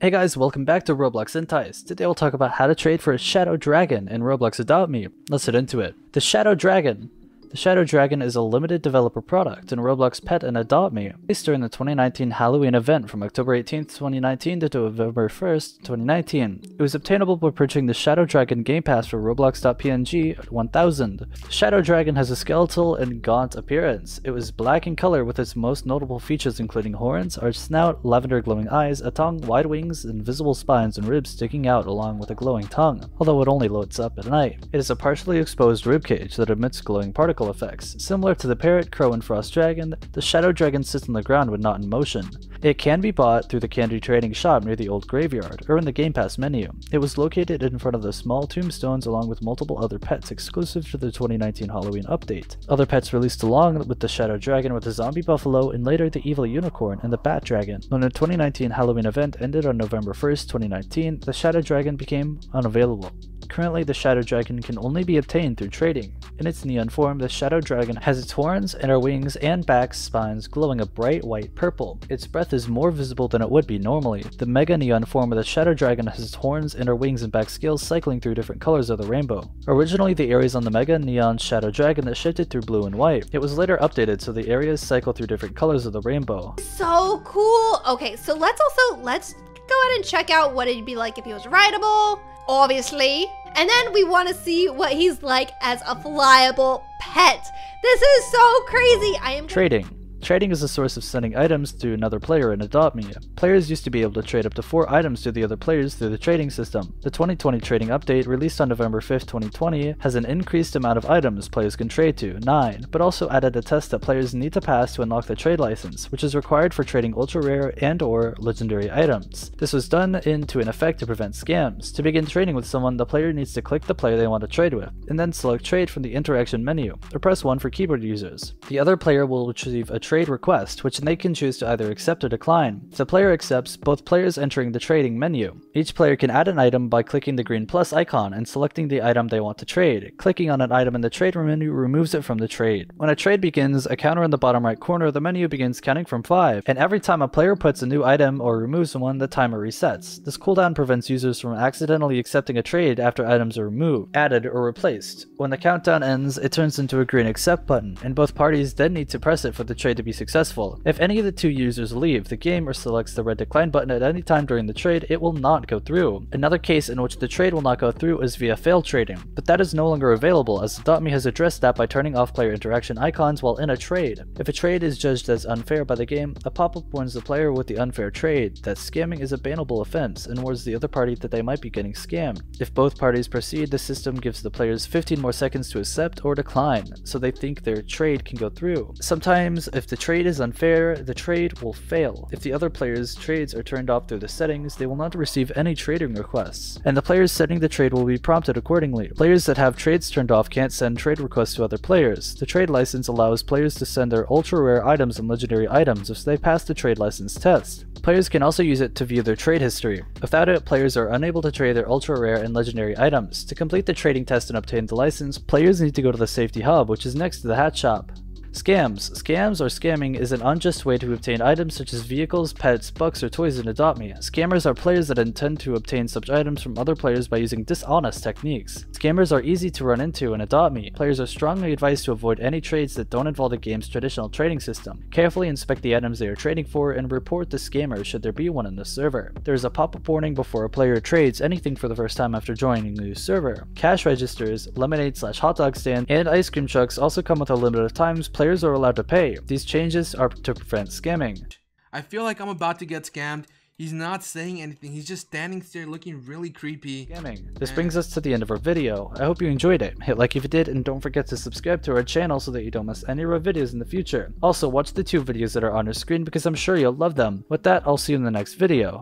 Hey guys, welcome back to Roblox Entice. Today we'll talk about how to trade for a Shadow Dragon in Roblox Adopt Me. Let's get into it. The Shadow Dragon. The Shadow Dragon is a limited developer product in Roblox Pet and Adopt Me, released during the 2019 Halloween event from October 18th, 2019 to November 1st, 2019. It was obtainable by purchasing the Shadow Dragon Game Pass for Roblox.png 1000. The Shadow Dragon has a skeletal and gaunt appearance. It was black in color with its most notable features including horns, arched snout, lavender glowing eyes, a tongue, wide wings, invisible spines, and ribs sticking out along with a glowing tongue, although it only loads up at night. It is a partially exposed ribcage that emits glowing particle effects. Similar to the parrot, crow, and frost dragon, the Shadow Dragon sits on the ground when not in motion. It can be bought through the Candy Trading Shop near the old graveyard, or in the Game Pass menu. It was located in front of the small tombstones along with multiple other pets exclusive to the 2019 Halloween update. Other pets released along with the Shadow Dragon were the Zombie Buffalo and later the Evil Unicorn and the Bat Dragon. When the 2019 Halloween event ended on November 1st, 2019, the Shadow Dragon became unavailable. Currently, the Shadow Dragon can only be obtained through trading. In its neon form, the Shadow Dragon has its horns, inner wings, and back spines glowing a bright white purple. Its breath is more visible than it would be normally. The Mega Neon form of the Shadow Dragon has its horns, inner wings, and back scales cycling through different colors of the rainbow. Originally, the areas on the Mega Neon Shadow Dragon that shifted through blue and white. It was later updated so the areas cycle through different colors of the rainbow. So cool! Okay, so let's go ahead and check out what it'd be like if he was rideable, obviously. And then we want to see what he's like as a flyable pet. This is so crazy. Trading. Trading is a source of sending items to another player in Adopt Me. Players used to be able to trade up to 4 items to the other players through the trading system. The 2020 trading update, released on November 5th, 2020, has an increased amount of items players can trade to, 9, but also added a test that players need to pass to unlock the trade license, which is required for trading ultra-rare and/or legendary items. This was done in effect to prevent scams. To begin trading with someone, the player needs to click the player they want to trade with, and then select Trade from the interaction menu, or press 1 for keyboard users. The other player will receive a trade request, which they can choose to either accept or decline. If the player accepts, both players entering the trading menu. Each player can add an item by clicking the green plus icon and selecting the item they want to trade. Clicking on an item in the trade menu removes it from the trade. When a trade begins, a counter in the bottom right corner of the menu begins counting from 5, and every time a player puts a new item or removes one, the timer resets. This cooldown prevents users from accidentally accepting a trade after items are removed, added, or replaced. When the countdown ends, it turns into a green accept button, and both parties then need to press it for the trade to be successful. If any of the 2 users leave the game or selects the red decline button at any time during the trade, it will not go through. Another case in which the trade will not go through is via failed trading, but that is no longer available as Adopt Me has addressed that by turning off player interaction icons while in a trade. If a trade is judged as unfair by the game, a pop-up warns the player with the unfair trade that scamming is a bannable offense and warns the other party that they might be getting scammed. If both parties proceed, the system gives the players 15 more seconds to accept or decline, so they think their trade can go through. Sometimes, if the trade is unfair, the trade will fail. If the other player's trades are turned off through the settings, they will not receive any trading requests, and the players setting the trade will be prompted accordingly. Players that have trades turned off can't send trade requests to other players. The trade license allows players to send their ultra-rare items and legendary items if they pass the trade license test. Players can also use it to view their trade history. Without it, players are unable to trade their ultra-rare and legendary items. To complete the trading test and obtain the license, players need to go to the safety hub, which is next to the hat shop. Scams. Scams or scamming is an unjust way to obtain items such as vehicles, pets, bucks, or toys in Adopt Me. Scammers are players that intend to obtain such items from other players by using dishonest techniques. Scammers are easy to run into in Adopt Me. Players are strongly advised to avoid any trades that don't involve the game's traditional trading system. Carefully inspect the items they are trading for and report the scammer should there be one in the server. There is a pop-up warning before a player trades anything for the first time after joining a new server. Cash registers, lemonade/hot dog stand, and ice cream trucks also come with a limit of times players are allowed to pay. These changes are to prevent scamming. I feel like I'm about to get scammed. He's not saying anything. He's just standing there looking really creepy. Scamming. This brings us to the end of our video. I hope you enjoyed it. Hit like if you did, and don't forget to subscribe to our channel so that you don't miss any of our videos in the future. Also, watch the 2 videos that are on your screen because I'm sure you'll love them. With that, I'll see you in the next video.